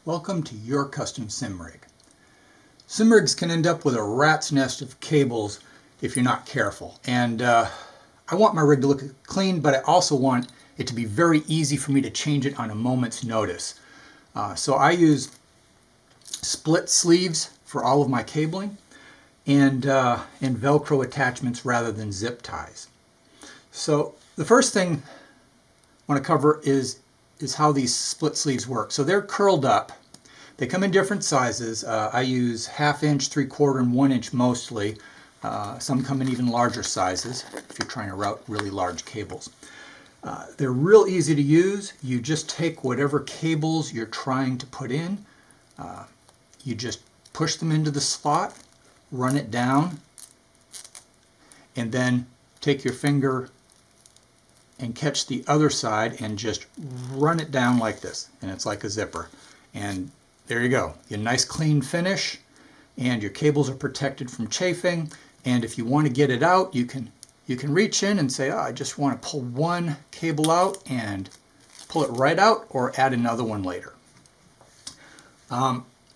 Welcome to your custom SimRig. SimRigs can end up with a rat's nest of cables if you're not careful. And I want my rig to look clean, but I also want it to be very easy for me to change it on a moment's notice. So I use split sleeves for all of my cabling and Velcro attachments rather than zip ties. So the first thing I want to cover is how these split sleeves work. So they're curled up. They come in different sizes. I use 1/2 inch, 3/4, and 1 inch mostly. Some come in even larger sizes if you're trying to route really large cables. They're real easy to use. You just take whatever cables you're trying to put in. You just push them into the slot, run it down, and then take your finger and catch the other side and just run it down like this, and it's like a zipper. And there you go. You get a nice clean finish, and your cables are protected from chafing. And if you want to get it out, you can reach in and say, oh, I just want to pull one cable out and pull it right out, or add another one later.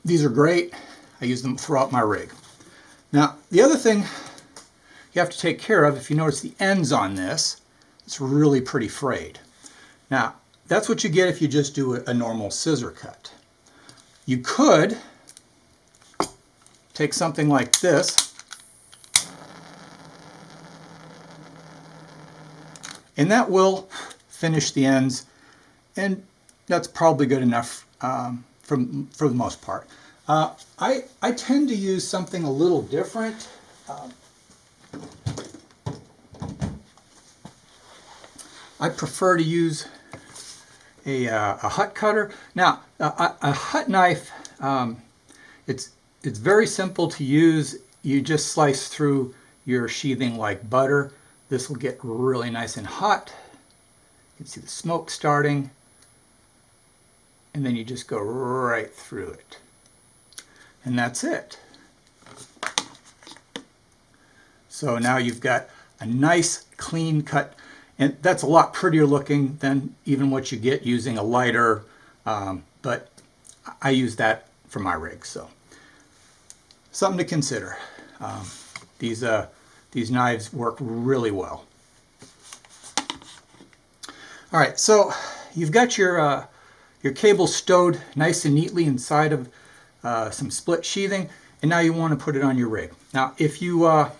These are great. I use them throughout my rig. Now, the other thing you have to take care of, if you notice the ends on this, it's really pretty frayed. Now, that's what you get if you just do a normal scissor cut. You could take something like this and that will finish the ends, and that's probably good enough for the most part. I tend to use something a little different. I prefer to use a hut cutter. Now, a hut knife, it's very simple to use. You just slice through your sheathing like butter. This will get really nice and hot. You can see the smoke starting, and then you just go right through it. And that's it. So now you've got a nice clean cut. And that's a lot prettier looking than even what you get using a lighter, but I use that for my rig, so something to consider. These knives work really well. All right, so you've got your cable stowed nice and neatly inside of some split sheathing, and now you want to put it on your rig. Now, if you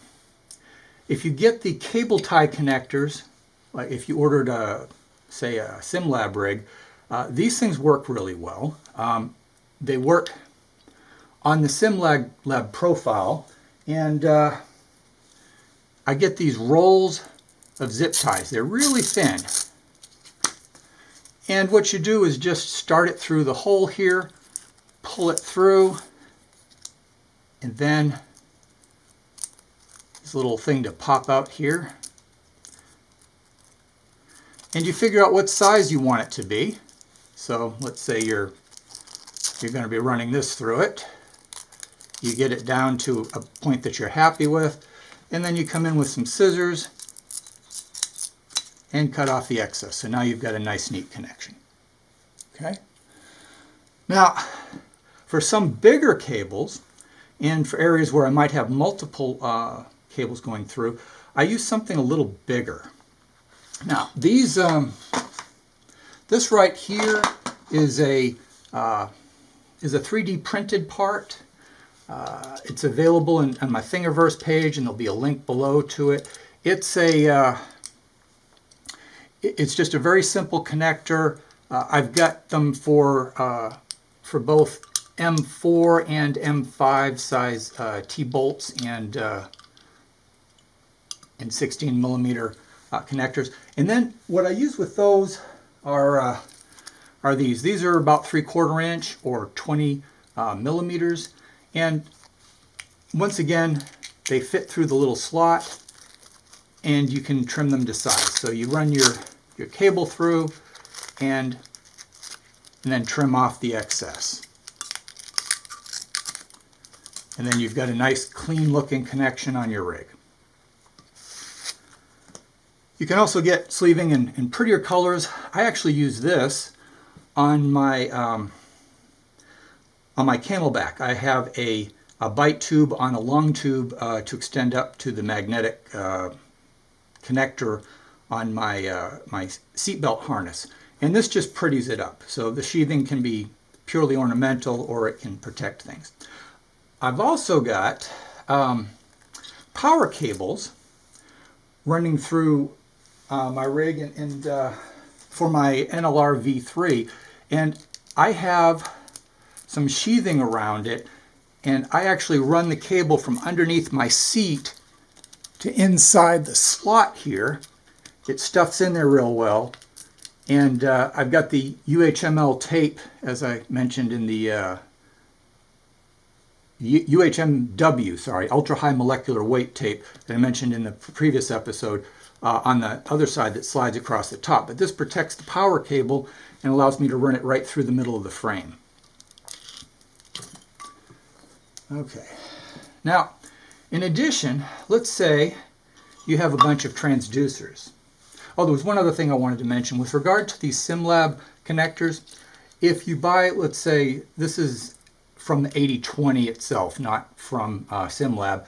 get the cable tie connectors, like if you ordered say a SimLab rig, these things work really well. They work on the SimLab profile, and I get these rolls of zip ties. They're really thin. And what you do is just start it through the hole here, pull it through, and then this little thing to pop out here. And you figure out what size you want it to be. So let's say you're going to be running this through it. You get it down to a point that you're happy with, and then you come in with some scissors and cut off the excess. So now you've got a nice, neat connection. Okay. Now, for some bigger cables, and for areas where I might have multiple cables going through, I use something a little bigger. Now, these, this right here is a 3D printed part. It's available on my Thingiverse page, and there'll be a link below to it. It's just a very simple connector. I've got them for both M4 and M5 size T-bolts and 16 millimeter connectors. And then what I use with those are these. These are about 3/4 inch or 20 millimeters. And once again, they fit through the little slot, and you can trim them to size. So you run your cable through and then trim off the excess. And then you've got a nice clean looking connection on your rig. You can also get sleeving in prettier colors. I actually use this on my On my Camelback, I have a bite tube on a long tube to extend up to the magnetic connector on my my seatbelt harness, and this just pretties it up. So the sheathing can be purely ornamental, or it can protect things. I've also got power cables running through my rig and for my NLR V3, and I have some sheathing around it, and I actually run the cable from underneath my seat to inside the slot here. It stuffs in there real well, and I've got the UHML tape, as I mentioned in the UHMW, sorry, ultra high molecular weight tape that I mentioned in the previous episode, on the other side that slides across the top. But this protects the power cable and allows me to run it right through the middle of the frame. Okay, now in addition, let's say you have a bunch of transducers. Oh, there was one other thing I wanted to mention. With regard to these SimLab connectors, if you buy, let's say, this is from the 8020 itself, not from SimLab,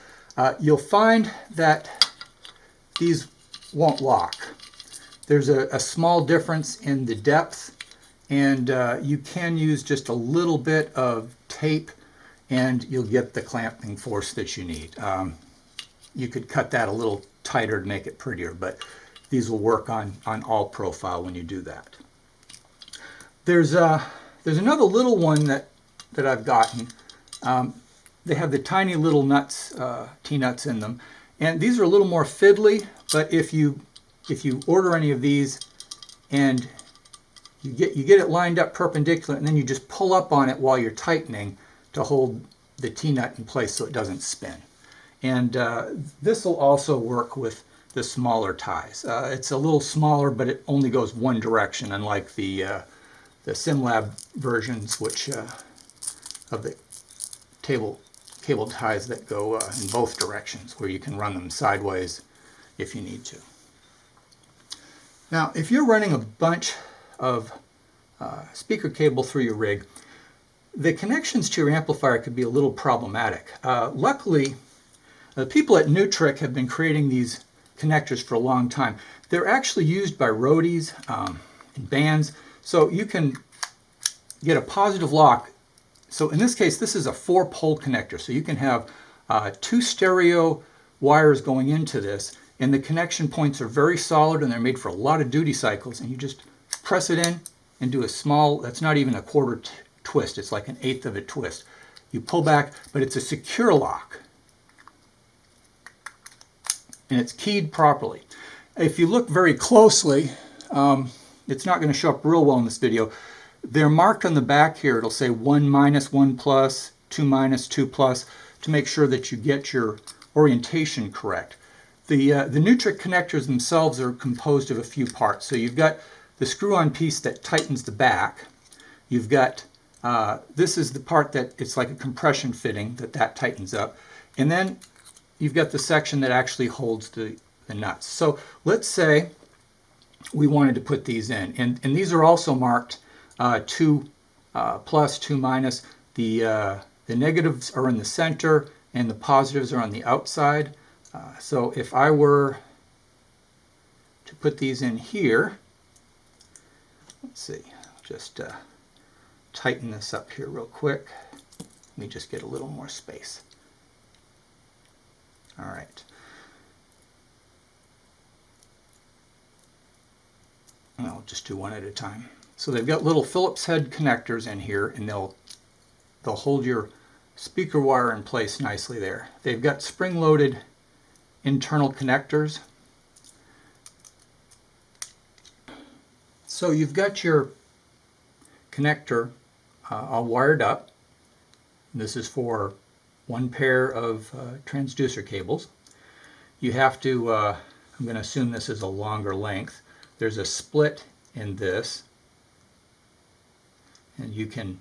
you'll find that these won't lock. There's a small difference in the depth, and you can use just a little bit of tape and you'll get the clamping force that you need. You could cut that a little tighter to make it prettier, but these will work on all profile when you do that. There's another little one that I've gotten. They have the tiny little nuts, T-nuts in them, and these are a little more fiddly. But if you order any of these and you get it lined up perpendicular, and then you just pull up on it while you're tightening to hold the T-nut in place so it doesn't spin. And this will also work with the smaller ties. It's a little smaller, but it only goes one direction, unlike the SimLab versions, which of the cable ties that go in both directions, where you can run them sideways if you need to. Now, if you're running a bunch of speaker cable through your rig, the connections to your amplifier could be a little problematic. Luckily, the people at Neutrik have been creating these connectors for a long time. They're actually used by roadies and bands, so you can get a positive lock. So in this case, this is a 4-pole connector, so you can have 2 stereo wires going into this, and the connection points are very solid, and they're made for a lot of duty cycles, and you just press it in and do a small, that's not even a quarter twist, it's like 1/8 of a twist. You pull back, but it's a secure lock, and it's keyed properly. If you look very closely, it's not going to show up real well in this video. They're marked on the back here. It'll say 1 minus, 1 plus, 2 minus, 2 plus, to make sure that you get your orientation correct. The Neutrik connectors themselves are composed of a few parts. So you've got the screw-on piece that tightens the back. You've got, this is the part that it's like a compression fitting that tightens up. And then you've got the section that actually holds the nuts. So let's say we wanted to put these in. And these are also marked 2 plus, 2 minus. The negatives are in the center and the positives are on the outside. So if I were to put these in here, let's see, just tighten this up here real quick. Let me just get a little more space. All right. I'll just do one at a time. So they've got little Phillips head connectors in here, and they'll hold your speaker wire in place nicely there. They've got spring-loaded internal connectors. So you've got your connector all wired up. This is for one pair of transducer cables. You have to, I'm going to assume this is a longer length. There's a split in this, and you can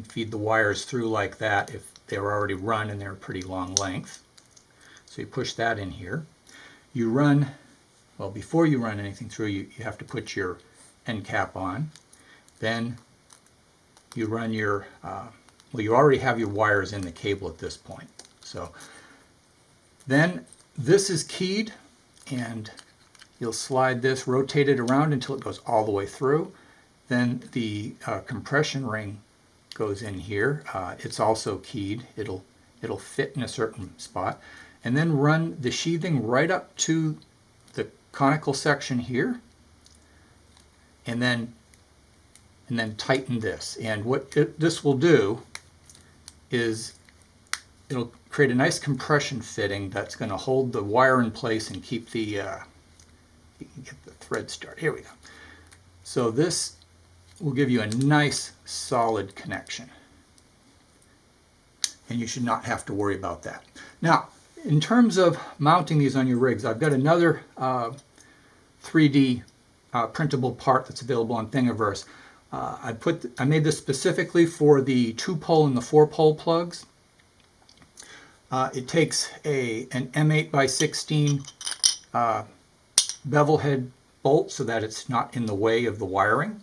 feed the wires through like that if they're already run and they're a pretty long length. So you push that in here. You run, well, before you run anything through, you have to put your end cap on. Then you run your well, you already have your wires in the cable at this point. So then this is keyed, and you'll slide this, rotate it around until it goes all the way through. Then the compression ring goes in here. It's also keyed. It'll fit in a certain spot. And then run the sheathing right up to the conical section here, and then tighten this. And what this will do is it'll create a nice compression fitting that's going to hold the wire in place and keep the you can get the thread started. Here we go. So this will give you a nice solid connection, and you should not have to worry about that. Now, in terms of mounting these on your rigs, I've got another 3D printable part that's available on Thingiverse. I made this specifically for the 2-pole and the 4-pole plugs. It takes an M8 by 16 bevel head bolt so that it's not in the way of the wiring,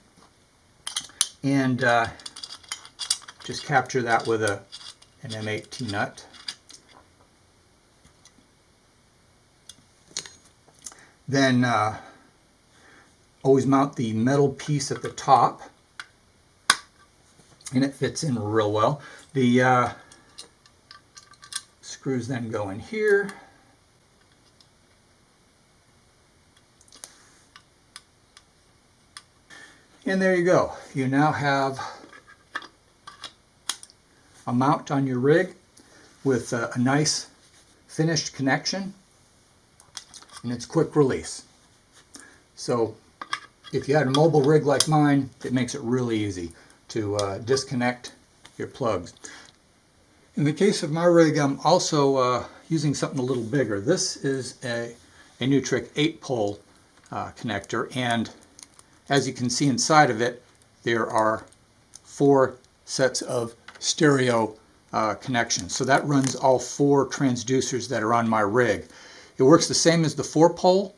and just capture that with an M8 T-nut. Then always mount the metal piece at the top, and it fits in real well. The screws then go in here. And there you go. You now have a mount on your rig with a nice finished connection, and it's quick release. So if you had a mobile rig like mine, it makes it really easy to disconnect your plugs. In the case of my rig, I'm also using something a little bigger. This is a Neutrik 8-pole connector, and as you can see inside of it, there are 4 sets of stereo connections. So that runs all 4 transducers that are on my rig. It works the same as the 4-pole.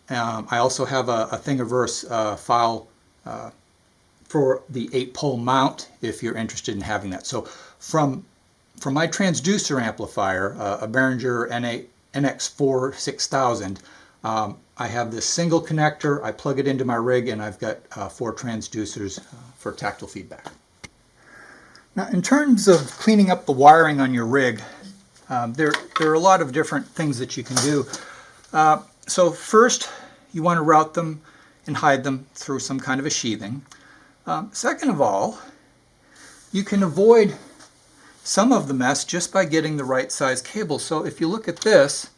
I also have a Thingiverse file for the 8-pole mount if you're interested in having that. So from my transducer amplifier, a Behringer NX4 6000, I have this single connector. I plug it into my rig, and I've got 4 transducers for tactile feedback. Now, in terms of cleaning up the wiring on your rig, there are a lot of different things that you can do. So first, you want to route them and hide them through some kind of a sheathing. Second of all, you can avoid some of the mess just by getting the right size cable. So if you look at this,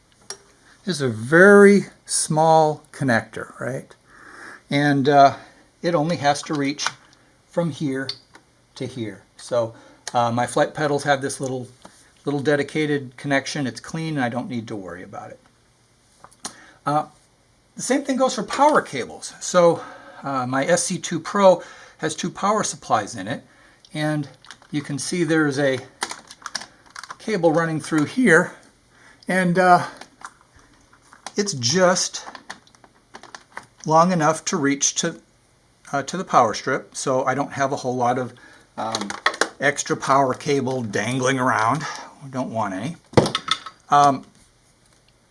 is a very small connector, right? And it only has to reach from here to here. So my flight pedals have this little dedicated connection. It's clean, and I don't need to worry about it. The same thing goes for power cables. So my SC2 Pro has 2 power supplies in it, and you can see there's a cable running through here, and it's just long enough to reach to the power strip, so I don't have a whole lot of extra power cable dangling around. I don't want any.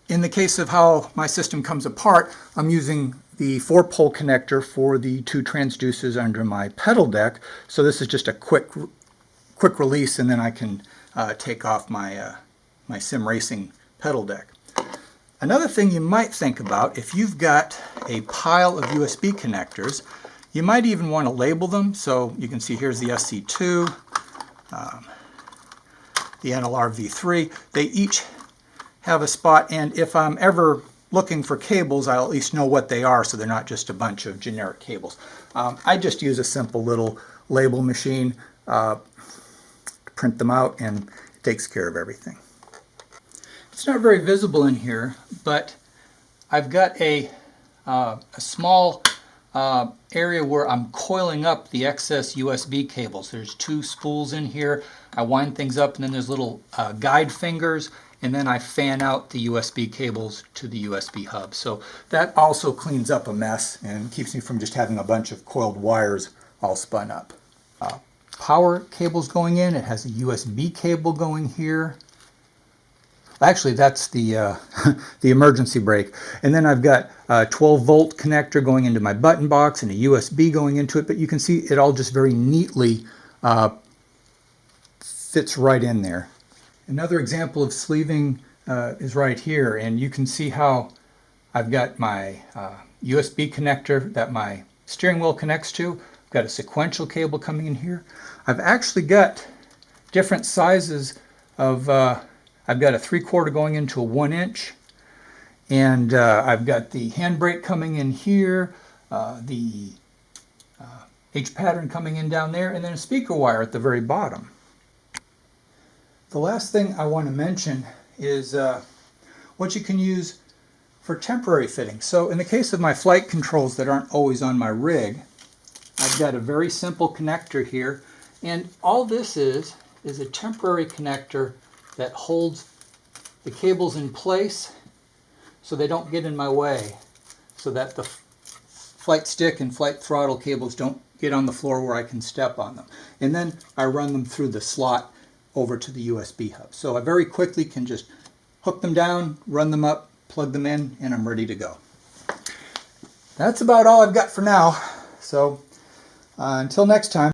In the case of how my system comes apart, I'm using the 4-pole connector for the 2 transducers under my pedal deck, so this is just a quick release, and then I can take off my sim racing pedal deck. Another thing you might think about, if you've got a pile of USB connectors, you might even want to label them. So you can see here's the SC2, the NLR V3. They each have a spot, and if I'm ever looking for cables, I'll at least know what they are, so they're not just a bunch of generic cables. I just use a simple little label machine to print them out, and it takes care of everything. It's not very visible in here, but I've got a small area where I'm coiling up the excess USB cables. There's 2 spools in here. I wind things up, and then there's little guide fingers, and then I fan out the USB cables to the USB hub. So that also cleans up a mess and keeps me from just having a bunch of coiled wires all spun up. power cables going in. It has a USB cable going here. Actually, that's the the emergency brake. And then I've got a 12-volt connector going into my button box and a USB going into it. But you can see it all just very neatly fits right in there. Another example of sleeving is right here. And you can see how I've got my USB connector that my steering wheel connects to. I've got a sequential cable coming in here. I've actually got different sizes of I've got a 3/4 going into a 1-inch, and I've got the handbrake coming in here, the H pattern coming in down there, and then a speaker wire at the very bottom. The last thing I want to mention is what you can use for temporary fitting. So in the case of my flight controls that aren't always on my rig, I've got a very simple connector here, and all this is a temporary connector that holds the cables in place so they don't get in my way, so that the flight stick and flight throttle cables don't get on the floor where I can step on them. And then I run them through the slot over to the USB hub. So I very quickly can just hook them down, run them up, plug them in, and I'm ready to go. That's about all I've got for now. So until next time.